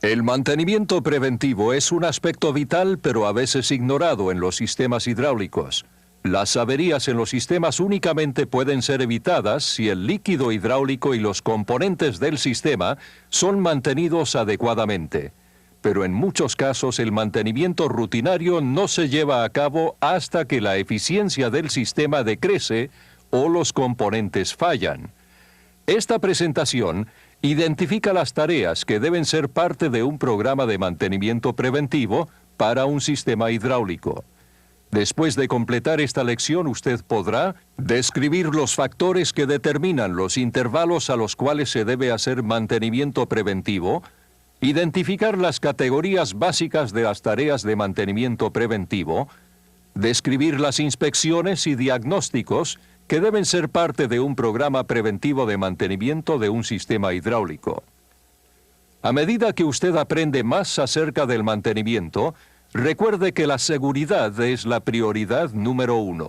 El mantenimiento preventivo es un aspecto vital, pero a veces ignorado en los sistemas hidráulicos. Las averías en los sistemas únicamente pueden ser evitadas si el líquido hidráulico y los componentes del sistema son mantenidos adecuadamente. Pero en muchos casos el mantenimiento rutinario no se lleva a cabo hasta que la eficiencia del sistema decrece o los componentes fallan. Esta presentación identifica las tareas que deben ser parte de un programa de mantenimiento preventivo para un sistema hidráulico. Después de completar esta lección, usted podrá describir los factores que determinan los intervalos a los cuales se debe hacer mantenimiento preventivo, identificar las categorías básicas de las tareas de mantenimiento preventivo, describir las inspecciones y diagnósticos que deben ser parte de un programa preventivo de mantenimiento de un sistema hidráulico. A medida que usted aprende más acerca del mantenimiento, recuerde que la seguridad es la prioridad número 1.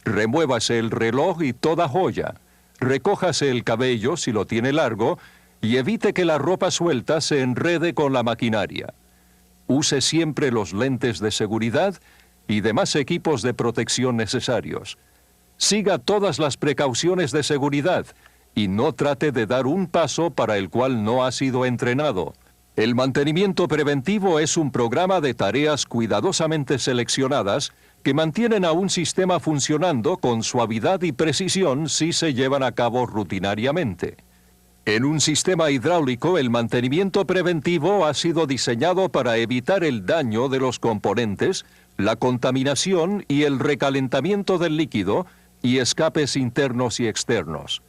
Remuévase el reloj y toda joya, recójase el cabello si lo tiene largo y evite que la ropa suelta se enrede con la maquinaria. Use siempre los lentes de seguridad y demás equipos de protección necesarios. Siga todas las precauciones de seguridad y no trate de dar un paso para el cual no ha sido entrenado. El mantenimiento preventivo es un programa de tareas cuidadosamente seleccionadas que mantienen a un sistema funcionando con suavidad y precisión si se llevan a cabo rutinariamente. En un sistema hidráulico, el mantenimiento preventivo ha sido diseñado para evitar el daño de los componentes, la contaminación y el recalentamiento del líquido y escapes internos y externos.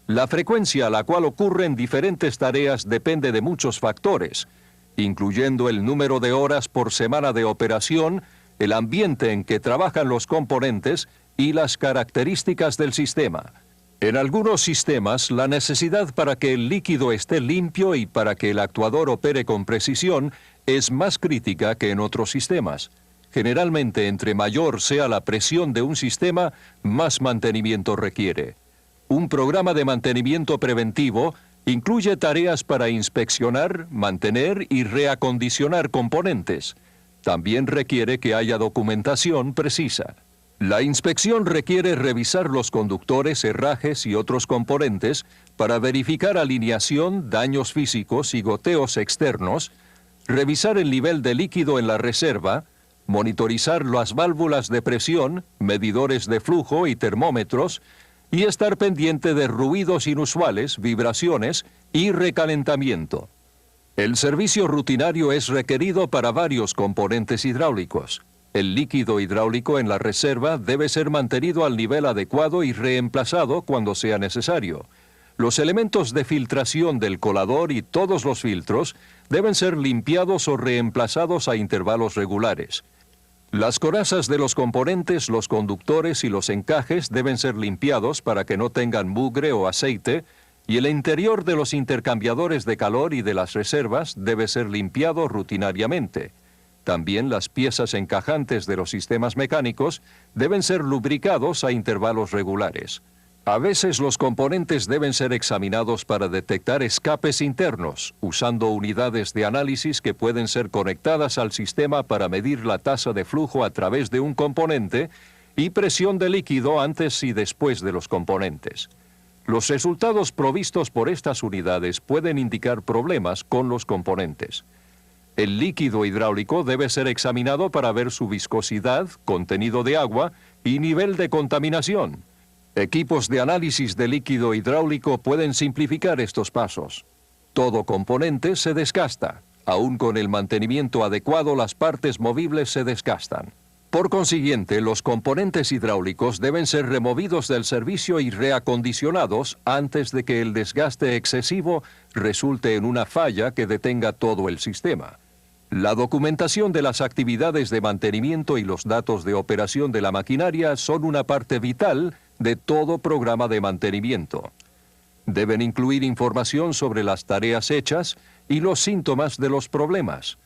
La frecuencia a la cual ocurren diferentes tareas depende de muchos factores, incluyendo el número de horas por semana de operación, el ambiente en que trabajan los componentes y las características del sistema. En algunos sistemas, la necesidad para que el líquido esté limpio y para que el actuador opere con precisión es más crítica que en otros sistemas. Generalmente, entre mayor sea la presión de un sistema, más mantenimiento requiere. Un programa de mantenimiento preventivo incluye tareas para inspeccionar, mantener y reacondicionar componentes. También requiere que haya documentación precisa. La inspección requiere revisar los conductores, herrajes y otros componentes para verificar alineación, daños físicos y goteos externos, revisar el nivel de líquido en la reserva, monitorizar las válvulas de presión, medidores de flujo y termómetros, y estar pendiente de ruidos inusuales, vibraciones y recalentamiento. El servicio rutinario es requerido para varios componentes hidráulicos. El líquido hidráulico en la reserva debe ser mantenido al nivel adecuado y reemplazado cuando sea necesario. Los elementos de filtración del colador y todos los filtros deben ser limpiados o reemplazados a intervalos regulares. Las corazas de los componentes, los conductores y los encajes deben ser limpiados para que no tengan mugre o aceite, y el interior de los intercambiadores de calor y de las reservas debe ser limpiado rutinariamente. También las piezas encajantes de los sistemas mecánicos deben ser lubricados a intervalos regulares. A veces los componentes deben ser examinados para detectar escapes internos, usando unidades de análisis que pueden ser conectadas al sistema para medir la tasa de flujo a través de un componente y presión de líquido antes y después de los componentes. Los resultados provistos por estas unidades pueden indicar problemas con los componentes. El líquido hidráulico debe ser examinado para ver su viscosidad, contenido de agua y nivel de contaminación. Equipos de análisis de líquido hidráulico pueden simplificar estos pasos. Todo componente se desgasta. Aún con el mantenimiento adecuado, las partes movibles se desgastan. Por consiguiente, los componentes hidráulicos deben ser removidos del servicio y reacondicionados antes de que el desgaste excesivo resulte en una falla que detenga todo el sistema. La documentación de las actividades de mantenimiento y los datos de operación de la maquinaria son una parte vital de todo programa de mantenimiento. Deben incluir información sobre las tareas hechas y los síntomas de los problemas.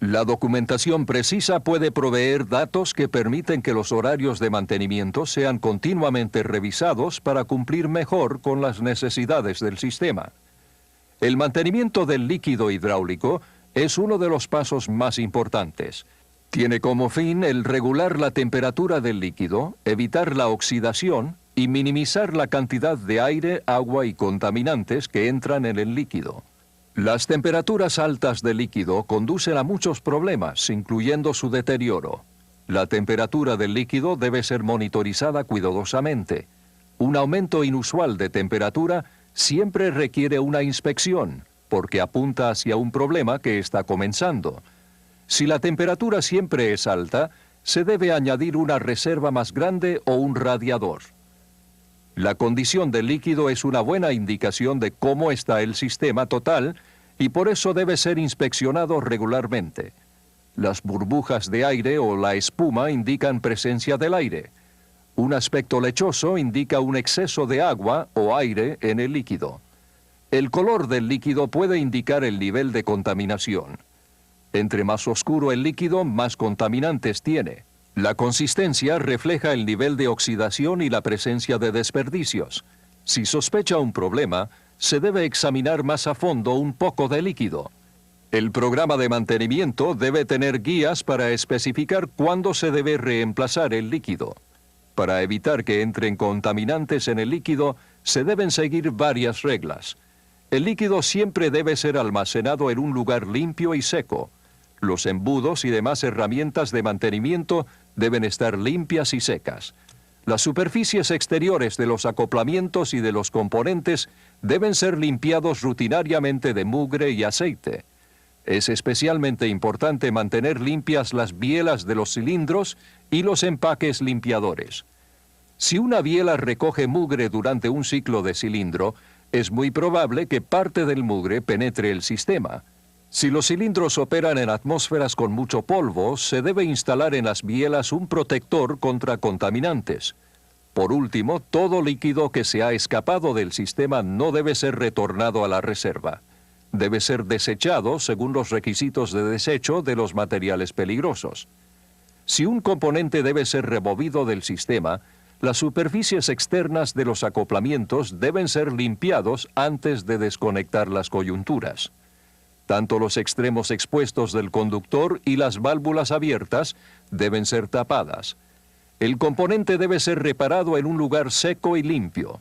La documentación precisa puede proveer datos que permiten que los horarios de mantenimiento sean continuamente revisados para cumplir mejor con las necesidades del sistema. El mantenimiento del líquido hidráulico es uno de los pasos más importantes. Tiene como fin el regular la temperatura del líquido, evitar la oxidación y minimizar la cantidad de aire, agua y contaminantes que entran en el líquido. Las temperaturas altas del líquido conducen a muchos problemas, incluyendo su deterioro. La temperatura del líquido debe ser monitorizada cuidadosamente. Un aumento inusual de temperatura siempre requiere una inspección, porque apunta hacia un problema que está comenzando. Si la temperatura siempre es alta, se debe añadir una reserva más grande o un radiador. La condición del líquido es una buena indicación de cómo está el sistema total y por eso debe ser inspeccionado regularmente. Las burbujas de aire o la espuma indican presencia del aire. Un aspecto lechoso indica un exceso de agua o aire en el líquido. El color del líquido puede indicar el nivel de contaminación. Entre más oscuro el líquido, más contaminantes tiene. La consistencia refleja el nivel de oxidación y la presencia de desperdicios. Si sospecha un problema, se debe examinar más a fondo un poco de líquido. El programa de mantenimiento debe tener guías para especificar cuándo se debe reemplazar el líquido. Para evitar que entren contaminantes en el líquido, se deben seguir varias reglas. El líquido siempre debe ser almacenado en un lugar limpio y seco. Los embudos y demás herramientas de mantenimiento deben estar limpias y secas. Las superficies exteriores de los acoplamientos y de los componentes deben ser limpiados rutinariamente de mugre y aceite. Es especialmente importante mantener limpias las bielas de los cilindros y los empaques limpiadores. Si una biela recoge mugre durante un ciclo de cilindro, es muy probable que parte del mugre penetre el sistema. Si los cilindros operan en atmósferas con mucho polvo, se debe instalar en las bielas un protector contra contaminantes. Por último, todo líquido que se ha escapado del sistema no debe ser retornado a la reserva. Debe ser desechado según los requisitos de desecho de los materiales peligrosos. Si un componente debe ser removido del sistema, las superficies externas de los acoplamientos deben ser limpiados antes de desconectar las coyunturas. Tanto los extremos expuestos del conductor y las válvulas abiertas deben ser tapadas. El componente debe ser reparado en un lugar seco y limpio.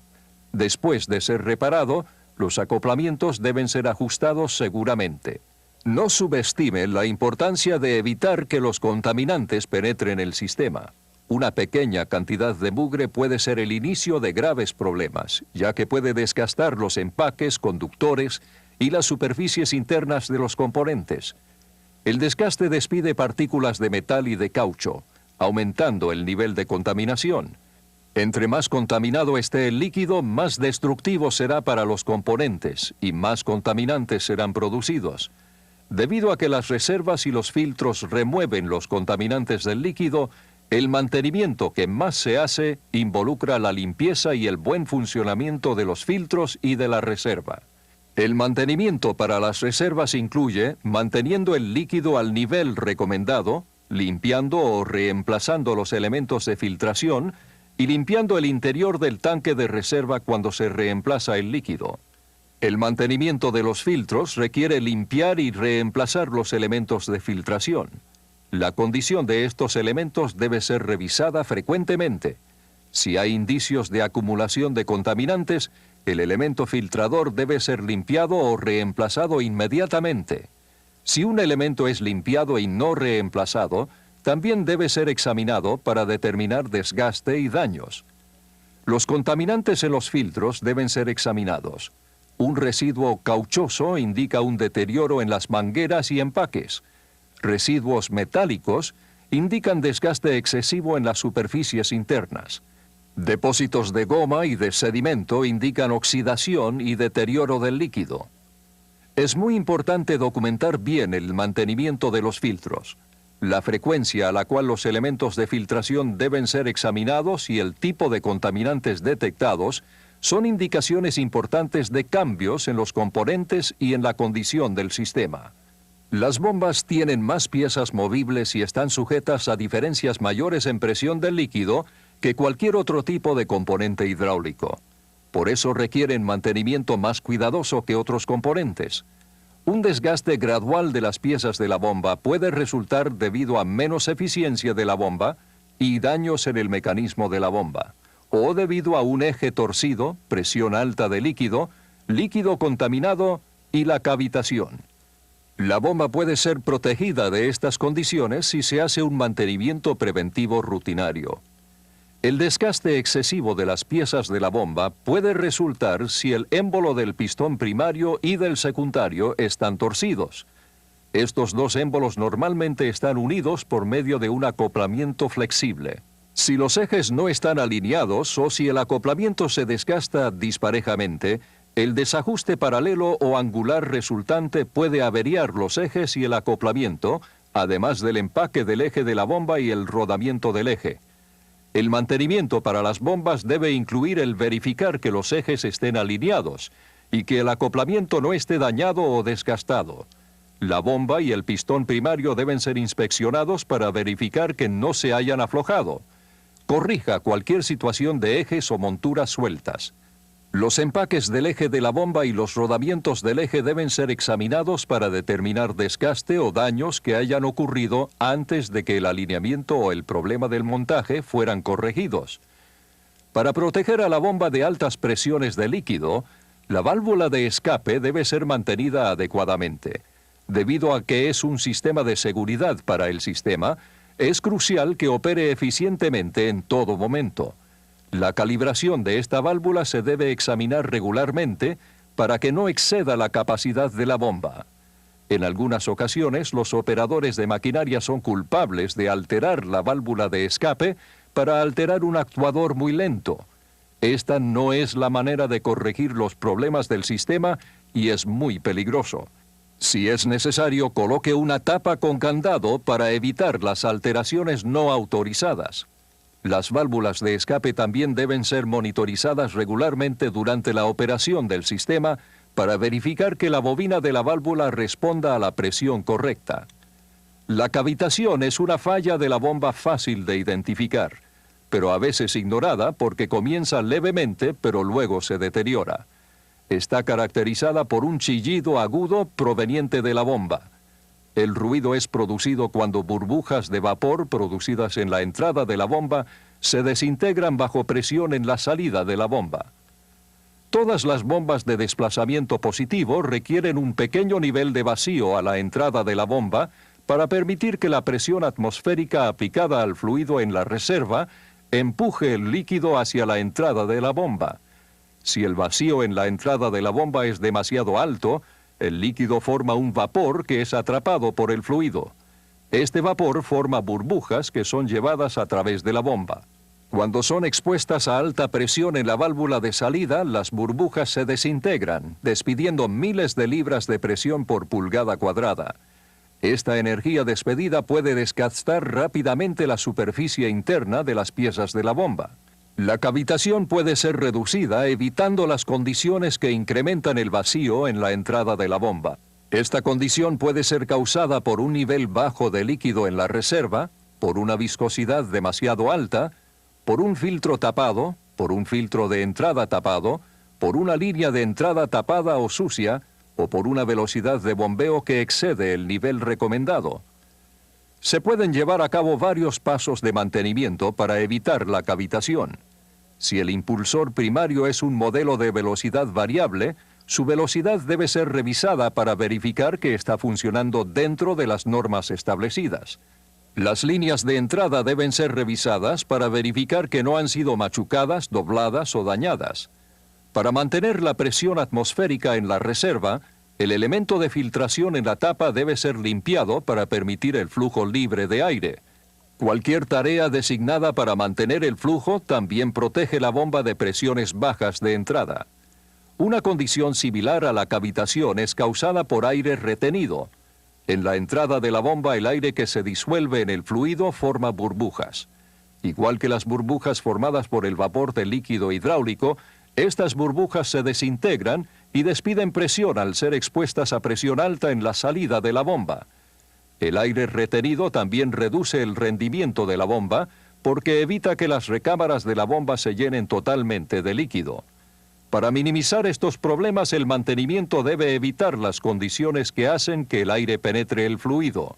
Después de ser reparado, los acoplamientos deben ser ajustados seguramente. No subestime la importancia de evitar que los contaminantes penetren el sistema. Una pequeña cantidad de mugre puede ser el inicio de graves problemas, ya que puede desgastar los empaques, conductores y las superficies internas de los componentes. El desgaste despide partículas de metal y de caucho, aumentando el nivel de contaminación. Entre más contaminado esté el líquido, más destructivo será para los componentes y más contaminantes serán producidos. Debido a que las reservas y los filtros remueven los contaminantes del líquido, el mantenimiento que más se hace involucra la limpieza y el buen funcionamiento de los filtros y de la reserva. El mantenimiento para las reservas incluye manteniendo el líquido al nivel recomendado, limpiando o reemplazando los elementos de filtración y limpiando el interior del tanque de reserva cuando se reemplaza el líquido. El mantenimiento de los filtros requiere limpiar y reemplazar los elementos de filtración. La condición de estos elementos debe ser revisada frecuentemente. Si hay indicios de acumulación de contaminantes, el elemento filtrador debe ser limpiado o reemplazado inmediatamente. Si un elemento es limpiado y no reemplazado, también debe ser examinado para determinar desgaste y daños. Los contaminantes en los filtros deben ser examinados. Un residuo cauchoso indica un deterioro en las mangueras y empaques. Residuos metálicos indican desgaste excesivo en las superficies internas. Depósitos de goma y de sedimento indican oxidación y deterioro del líquido. Es muy importante documentar bien el mantenimiento de los filtros, la frecuencia a la cual los elementos de filtración deben ser examinados y el tipo de contaminantes detectados son indicaciones importantes de cambios en los componentes y en la condición del sistema. Las bombas tienen más piezas movibles y están sujetas a diferencias mayores en presión del líquido que cualquier otro tipo de componente hidráulico. Por eso requieren mantenimiento más cuidadoso que otros componentes. Un desgaste gradual de las piezas de la bomba puede resultar debido a menos eficiencia de la bomba y daños en el mecanismo de la bomba, o debido a un eje torcido, presión alta de líquido, líquido contaminado y la cavitación. La bomba puede ser protegida de estas condiciones si se hace un mantenimiento preventivo rutinario. El desgaste excesivo de las piezas de la bomba puede resultar si el émbolo del pistón primario y del secundario están torcidos. Estos dos émbolos normalmente están unidos por medio de un acoplamiento flexible. Si los ejes no están alineados o si el acoplamiento se desgasta disparejamente, el desajuste paralelo o angular resultante puede averiar los ejes y el acoplamiento, además del empaque del eje de la bomba y el rodamiento del eje. El mantenimiento para las bombas debe incluir el verificar que los ejes estén alineados y que el acoplamiento no esté dañado o desgastado. La bomba y el pistón primario deben ser inspeccionados para verificar que no se hayan aflojado. Corrija cualquier situación de ejes o monturas sueltas. Los empaques del eje de la bomba y los rodamientos del eje deben ser examinados para determinar desgaste o daños que hayan ocurrido antes de que el alineamiento o el problema del montaje fueran corregidos. Para proteger a la bomba de altas presiones de líquido, la válvula de escape debe ser mantenida adecuadamente. Debido a que es un sistema de seguridad para el sistema, es crucial que opere eficientemente en todo momento. La calibración de esta válvula se debe examinar regularmente para que no exceda la capacidad de la bomba. En algunas ocasiones, los operadores de maquinaria son culpables de alterar la válvula de escape para alterar un actuador muy lento. Esta no es la manera de corregir los problemas del sistema y es muy peligroso. Si es necesario, coloque una tapa con candado para evitar las alteraciones no autorizadas. Las válvulas de escape también deben ser monitorizadas regularmente durante la operación del sistema para verificar que la bobina de la válvula responda a la presión correcta. La cavitación es una falla de la bomba fácil de identificar, pero a veces ignorada porque comienza levemente pero luego se deteriora. Está caracterizada por un chillido agudo proveniente de la bomba. El ruido es producido cuando burbujas de vapor producidas en la entrada de la bomba se desintegran bajo presión en la salida de la bomba. Todas las bombas de desplazamiento positivo requieren un pequeño nivel de vacío a la entrada de la bomba para permitir que la presión atmosférica aplicada al fluido en la reserva empuje el líquido hacia la entrada de la bomba. Si el vacío en la entrada de la bomba es demasiado alto, el líquido forma un vapor que es atrapado por el fluido. Este vapor forma burbujas que son llevadas a través de la bomba. Cuando son expuestas a alta presión en la válvula de salida, las burbujas se desintegran, despidiendo miles de libras de presión por pulgada cuadrada. Esta energía despedida puede desgastar rápidamente la superficie interna de las piezas de la bomba. La cavitación puede ser reducida evitando las condiciones que incrementan el vacío en la entrada de la bomba. Esta condición puede ser causada por un nivel bajo de líquido en la reserva, por una viscosidad demasiado alta, por un filtro tapado, por un filtro de entrada tapado, por una línea de entrada tapada o sucia, o por una velocidad de bombeo que excede el nivel recomendado. Se pueden llevar a cabo varios pasos de mantenimiento para evitar la cavitación. Si el impulsor primario es un modelo de velocidad variable, su velocidad debe ser revisada para verificar que está funcionando dentro de las normas establecidas. Las líneas de entrada deben ser revisadas para verificar que no han sido machucadas, dobladas o dañadas. Para mantener la presión atmosférica en la reserva, el elemento de filtración en la tapa debe ser limpiado para permitir el flujo libre de aire. Cualquier tarea designada para mantener el flujo también protege la bomba de presiones bajas de entrada. Una condición similar a la cavitación es causada por aire retenido. En la entrada de la bomba, el aire que se disuelve en el fluido forma burbujas. Igual que las burbujas formadas por el vapor del líquido hidráulico, estas burbujas se desintegran y despiden presión al ser expuestas a presión alta en la salida de la bomba. El aire retenido también reduce el rendimiento de la bomba porque evita que las recámaras de la bomba se llenen totalmente de líquido. Para minimizar estos problemas, el mantenimiento debe evitar las condiciones que hacen que el aire penetre el fluido.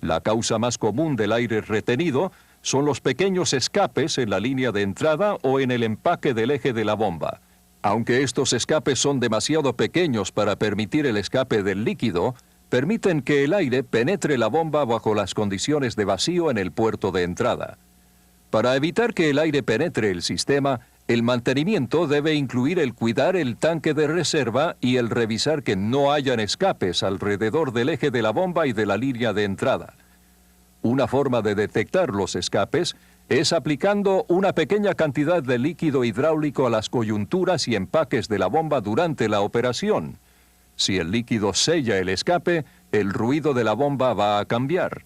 La causa más común del aire retenido son los pequeños escapes en la línea de entrada o en el empaque del eje de la bomba. Aunque estos escapes son demasiado pequeños para permitir el escape del líquido, permiten que el aire penetre la bomba bajo las condiciones de vacío en el puerto de entrada. Para evitar que el aire penetre el sistema, el mantenimiento debe incluir el cuidar el tanque de reserva y el revisar que no hayan escapes alrededor del eje de la bomba y de la línea de entrada. Una forma de detectar los escapes es aplicando una pequeña cantidad de líquido hidráulico a las coyunturas y empaques de la bomba durante la operación. Si el líquido sella el escape, el ruido de la bomba va a cambiar.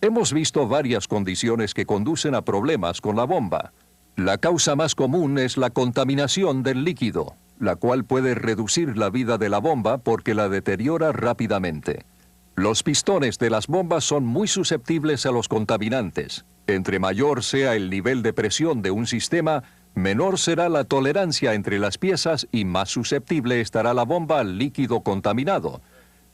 Hemos visto varias condiciones que conducen a problemas con la bomba. La causa más común es la contaminación del líquido, la cual puede reducir la vida de la bomba porque la deteriora rápidamente. Los pistones de las bombas son muy susceptibles a los contaminantes. Entre mayor sea el nivel de presión de un sistema, menor será la tolerancia entre las piezas y más susceptible estará la bomba al líquido contaminado.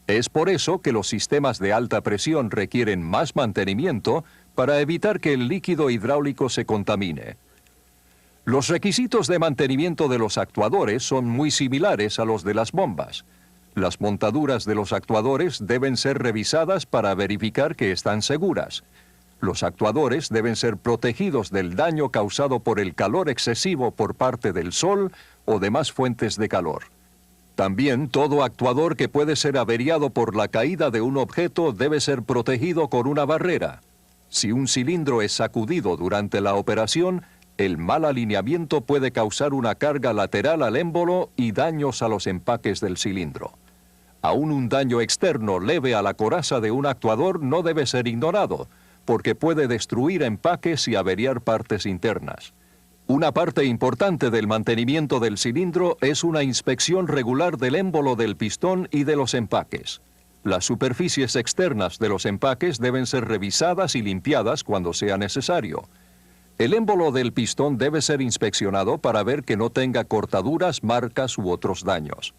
Es por eso que los sistemas de alta presión requieren más mantenimiento para evitar que el líquido hidráulico se contamine. Los requisitos de mantenimiento de los actuadores son muy similares a los de las bombas. Las montaduras de los actuadores deben ser revisadas para verificar que están seguras. Los actuadores deben ser protegidos del daño causado por el calor excesivo por parte del sol o demás fuentes de calor. También todo actuador que puede ser averiado por la caída de un objeto debe ser protegido con una barrera. Si un cilindro es sacudido durante la operación, el mal alineamiento puede causar una carga lateral al émbolo y daños a los empaques del cilindro. Aún un daño externo leve a la coraza de un actuador no debe ser ignorado, porque puede destruir empaques y averiar partes internas. Una parte importante del mantenimiento del cilindro es una inspección regular del émbolo del pistón y de los empaques. Las superficies externas de los empaques deben ser revisadas y limpiadas cuando sea necesario. El émbolo del pistón debe ser inspeccionado para ver que no tenga cortaduras, marcas u otros daños.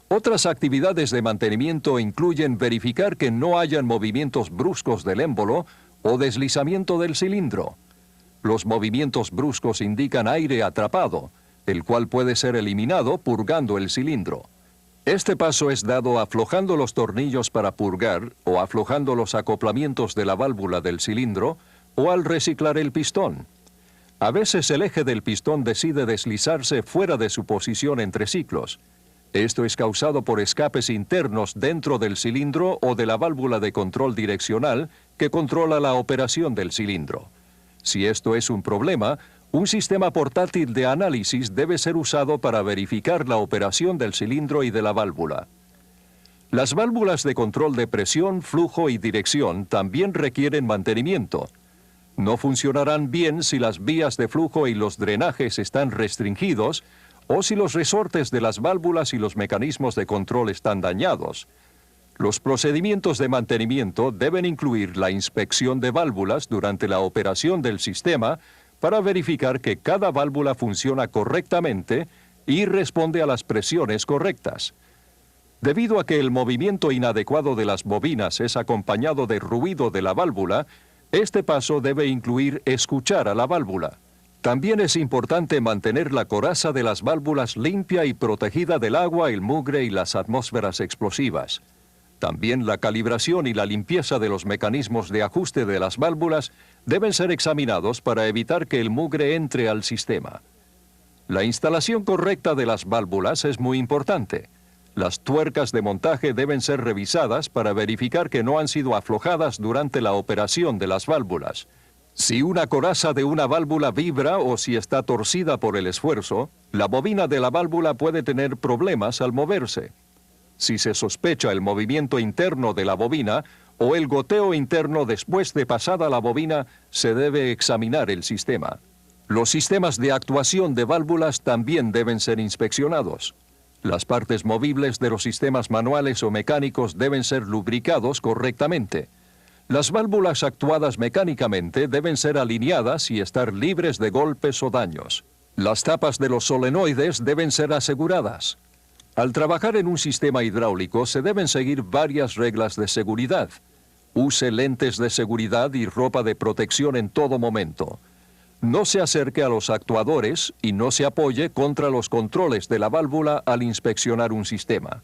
Otras actividades de mantenimiento incluyen verificar que no hayan movimientos bruscos del émbolo o deslizamiento del cilindro. Los movimientos bruscos indican aire atrapado, el cual puede ser eliminado purgando el cilindro. Este paso es dado aflojando los tornillos para purgar o aflojando los acoplamientos de la válvula del cilindro o al reciclar el pistón. A veces el eje del pistón decide deslizarse fuera de su posición entre ciclos. Esto es causado por escapes internos dentro del cilindro o de la válvula de control direccional que controla la operación del cilindro. Si esto es un problema, un sistema portátil de análisis debe ser usado para verificar la operación del cilindro y de la válvula. Las válvulas de control de presión, flujo y dirección también requieren mantenimiento. No funcionarán bien si las vías de flujo y los drenajes están restringidos o si los resortes de las válvulas y los mecanismos de control están dañados. Los procedimientos de mantenimiento deben incluir la inspección de válvulas durante la operación del sistema para verificar que cada válvula funciona correctamente y responde a las presiones correctas. Debido a que el movimiento inadecuado de las bobinas es acompañado de ruido de la válvula, este paso debe incluir escuchar a la válvula. También es importante mantener la coraza de las válvulas limpia y protegida del agua, el mugre y las atmósferas explosivas. También la calibración y la limpieza de los mecanismos de ajuste de las válvulas deben ser examinados para evitar que el mugre entre al sistema. La instalación correcta de las válvulas es muy importante. Las tuercas de montaje deben ser revisadas para verificar que no han sido aflojadas durante la operación de las válvulas. Si una coraza de una válvula vibra o si está torcida por el esfuerzo, la bobina de la válvula puede tener problemas al moverse. Si se sospecha el movimiento interno de la bobina o el goteo interno después de pasada la bobina, se debe examinar el sistema. Los sistemas de actuación de válvulas también deben ser inspeccionados. Las partes movibles de los sistemas manuales o mecánicos deben ser lubricados correctamente. Las válvulas actuadas mecánicamente deben ser alineadas y estar libres de golpes o daños. Las tapas de los solenoides deben ser aseguradas. Al trabajar en un sistema hidráulico se deben seguir varias reglas de seguridad. Use lentes de seguridad y ropa de protección en todo momento. No se acerque a los actuadores y no se apoye contra los controles de la válvula al inspeccionar un sistema.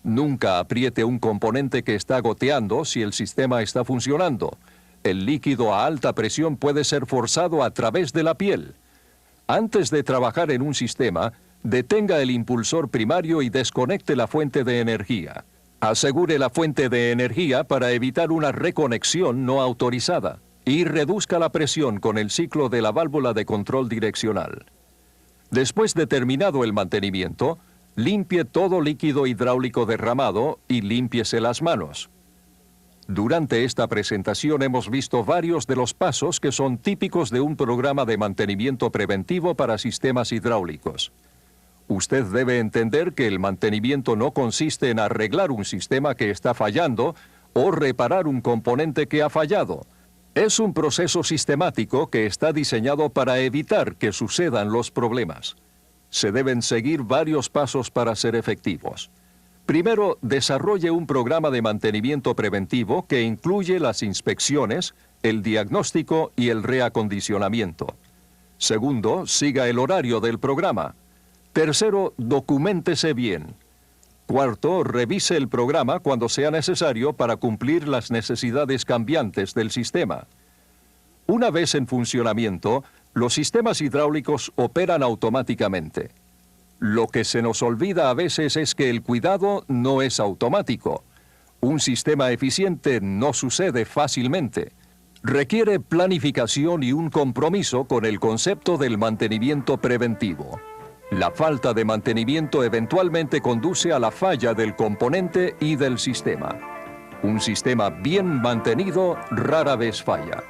Nunca apriete un componente que está goteando si el sistema está funcionando. El líquido a alta presión puede ser forzado a través de la piel. Antes de trabajar en un sistema, detenga el impulsor primario y desconecte la fuente de energía. Asegure la fuente de energía para evitar una reconexión no autorizada y reduzca la presión con el ciclo de la válvula de control direccional. Después de terminado el mantenimiento, limpie todo líquido hidráulico derramado y límpiese las manos. Durante esta presentación hemos visto varios de los pasos que son típicos de un programa de mantenimiento preventivo para sistemas hidráulicos. Usted debe entender que el mantenimiento no consiste en arreglar un sistema que está fallando o reparar un componente que ha fallado. Es un proceso sistemático que está diseñado para evitar que sucedan los problemas. Se deben seguir varios pasos para ser efectivos. Primero, desarrolle un programa de mantenimiento preventivo que incluye las inspecciones, el diagnóstico y el reacondicionamiento. Segundo, siga el horario del programa. Tercero, documéntese bien. Cuarto, revise el programa cuando sea necesario para cumplir las necesidades cambiantes del sistema. Una vez en funcionamiento, los sistemas hidráulicos operan automáticamente. Lo que se nos olvida a veces es que el cuidado no es automático. Un sistema eficiente no sucede fácilmente. Requiere planificación y un compromiso con el concepto del mantenimiento preventivo. La falta de mantenimiento eventualmente conduce a la falla del componente y del sistema. Un sistema bien mantenido rara vez falla.